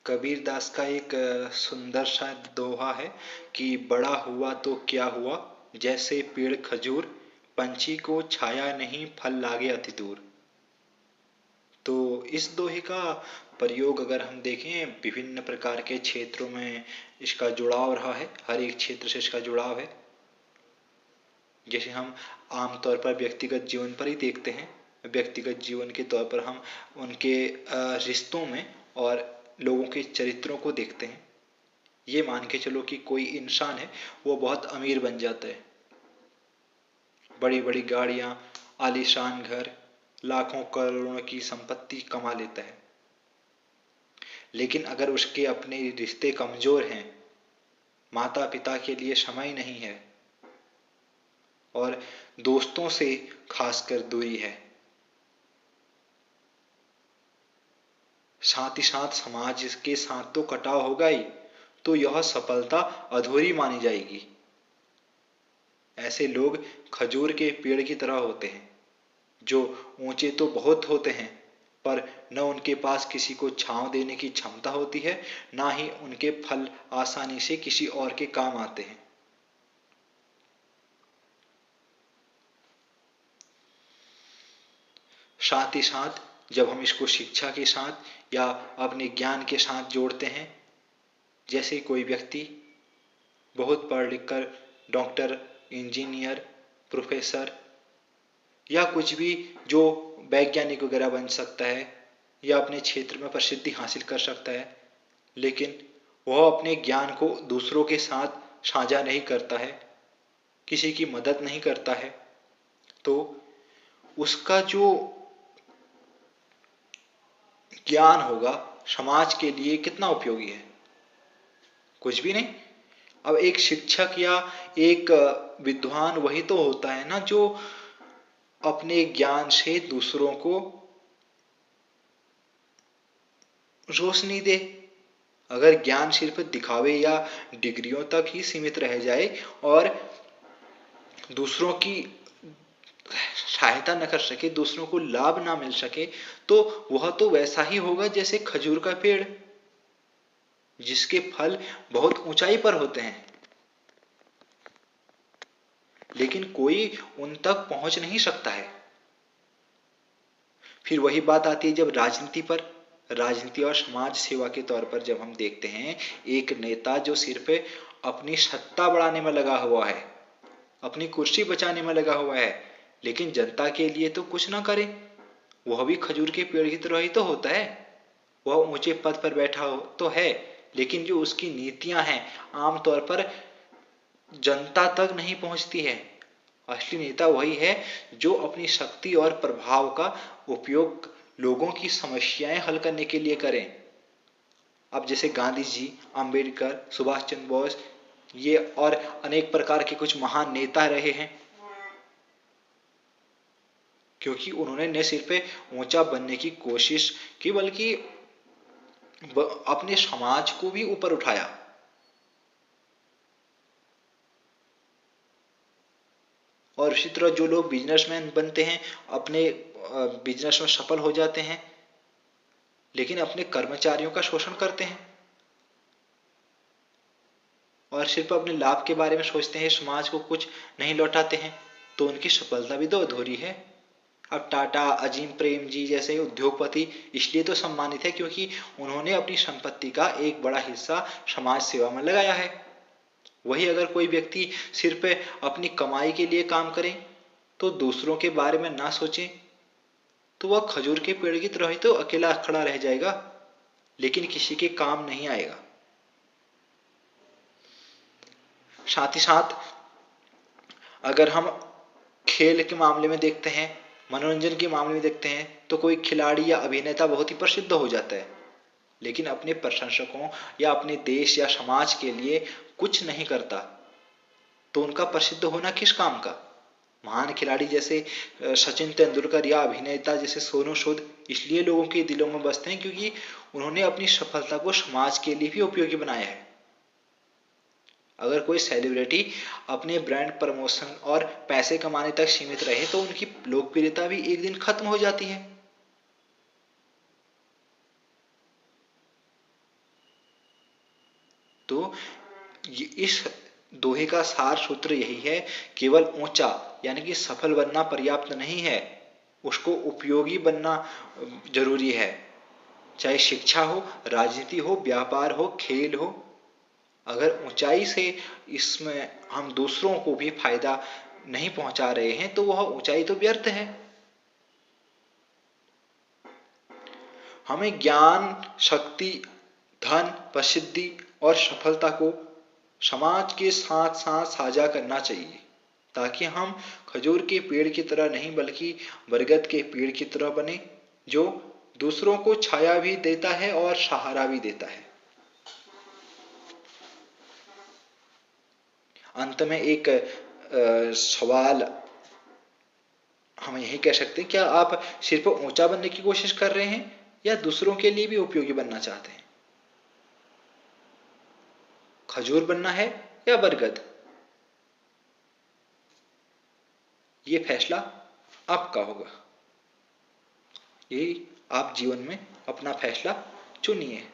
कबीर दास का एक सुंदर सा दोहा है कि बड़ा हुआ तो क्या हुआ, जैसे पेड़ खजूर, पंछी को छाया नहीं फल लागे अति दूर। तो इस दोहे का प्रयोग अगर हम देखें विभिन्न प्रकार के क्षेत्रों में इसका जुड़ाव रहा है, हर एक क्षेत्र से इसका जुड़ाव है। जैसे हम आमतौर पर व्यक्तिगत जीवन पर ही देखते हैं, व्यक्तिगत जीवन के तौर पर हम उनके रिश्तों में और लोगों के चरित्रों को देखते हैं। ये मान के चलो कि कोई इंसान है वो बहुत अमीर बन जाता है, बड़ी बड़ी गाड़ियां, आलीशान घर, लाखों करोड़ों की संपत्ति कमा लेता है। लेकिन अगर उसके अपने रिश्ते कमजोर हैं, माता पिता के लिए समय नहीं है और दोस्तों से खासकर दूरी है, साथ ही साथ समाज के साथ तो कटाव होगा ही, तो यह सफलता अधूरी मानी जाएगी। ऐसे लोग खजूर के पेड़ की तरह होते हैं, जो ऊंचे तो बहुत होते हैं पर न उनके पास किसी को छांव देने की क्षमता होती है, ना ही उनके फल आसानी से किसी और के काम आते हैं। साथ ही साथ जब हम इसको शिक्षा के साथ या अपने ज्ञान के साथ जोड़ते हैं, जैसे कोई व्यक्ति बहुत पढ़ लिख कर डॉक्टर, इंजीनियर, प्रोफेसर या कुछ भी जो वैज्ञानिक वगैरह बन सकता है या अपने क्षेत्र में प्रसिद्धि हासिल कर सकता है, लेकिन वह अपने ज्ञान को दूसरों के साथ साझा नहीं करता है, किसी की मदद नहीं करता है, तो उसका जो ज्ञान होगा समाज के लिए कितना उपयोगी है? कुछ भी नहीं। अब एक शिक्षक या एक विद्वान वही तो होता है ना जो अपने ज्ञान से दूसरों को रोशनी दे। अगर ज्ञान सिर्फ दिखावे या डिग्रियों तक ही सीमित रह जाए और दूसरों की सहायता न कर सके, दूसरों को लाभ ना मिल सके, तो वह तो वैसा ही होगा जैसे खजूर का पेड़, जिसके फल बहुत ऊंचाई पर होते हैं लेकिन कोई उन तक पहुंच नहीं सकता है। फिर वही बात आती है जब राजनीति पर, राजनीति और समाज सेवा के तौर पर जब हम देखते हैं, एक नेता जो सिर्फ अपनी सत्ता बढ़ाने में लगा हुआ है, अपनी कुर्सी बचाने में लगा हुआ है, लेकिन जनता के लिए तो कुछ ना करे, वह भी खजूर के पेड़ की तरह ही तो होता है। वह ऊंचे पद पर बैठा हो तो है, लेकिन जो उसकी नीतियां हैं आमतौर पर जनता तक नहीं पहुंचती है। असली नेता वही है जो अपनी शक्ति और प्रभाव का उपयोग लोगों की समस्याएं हल करने के लिए करें। अब जैसे गांधी जी, अंबेडकर, सुभाष चंद्र बोस, ये और अनेक प्रकार के कुछ महान नेता रहे हैं, क्योंकि उन्होंने न सिर्फ ऊंचा बनने की कोशिश की बल्कि अपने समाज को भी ऊपर उठाया। और इसी तरह जो लोग बिजनेसमैन बनते हैं, अपने बिजनेस में सफल हो जाते हैं, लेकिन अपने कर्मचारियों का शोषण करते हैं और सिर्फ अपने लाभ के बारे में सोचते हैं, समाज को कुछ नहीं लौटाते हैं, तो उनकी सफलता भी तो अधूरी है। अब टाटा, अजीम प्रेम जी जैसे उद्योगपति इसलिए तो सम्मानित है क्योंकि उन्होंने अपनी संपत्ति का एक बड़ा हिस्सा समाज सेवा में लगाया है। वही अगर कोई व्यक्ति सिर्फ अपनी कमाई के लिए काम करे, तो दूसरों के बारे में ना सोचे, तो वह खजूर के पेड़ की तरह ही तो अकेला खड़ा रह जाएगा, लेकिन किसी के काम नहीं आएगा। साथ ही साथ अगर हम खेल के मामले में देखते हैं, मनोरंजन के मामले में देखते हैं, तो कोई खिलाड़ी या अभिनेता बहुत ही प्रसिद्ध हो जाता है, लेकिन अपने प्रशंसकों या अपने देश या समाज के लिए कुछ नहीं करता, तो उनका प्रसिद्ध होना किस काम का? महान खिलाड़ी जैसे सचिन तेंदुलकर या अभिनेता जैसे सोनू सूद इसलिए लोगों के दिलों में बसते हैं क्योंकि उन्होंने अपनी सफलता को समाज के लिए भी उपयोगी बनाया है। अगर कोई सेलिब्रिटी अपने ब्रांड प्रमोशन और पैसे कमाने तक सीमित रहे, तो उनकी लोकप्रियता भी एक दिन खत्म हो जाती है। पौधे का सार सूत्र यही है, केवल ऊंचा यानी कि सफल बनना पर्याप्त नहीं है, उसको उपयोगी बनना जरूरी है। चाहे शिक्षा हो, राजनीति हो, व्यापार हो, खेल हो, अगर ऊंचाई से इसमें हम दूसरों को भी फायदा नहीं पहुंचा रहे हैं तो वह ऊंचाई तो व्यर्थ है। हमें ज्ञान, शक्ति, धन, प्रसिद्धि और सफलता को समाज के साथ साथ साझा करना चाहिए, ताकि हम खजूर के पेड़ की तरह नहीं बल्कि बरगद के पेड़ की तरह बने, जो दूसरों को छाया भी देता है और सहारा भी देता है। अंत में एक सवाल हम यही कह सकते हैं, क्या आप सिर्फ ऊंचा बनने की कोशिश कर रहे हैं या दूसरों के लिए भी उपयोगी बनना चाहते हैं? खजूर बनना है या बरगद, ये फैसला आपका होगा। यही आप जीवन में अपना फैसला चुनिए।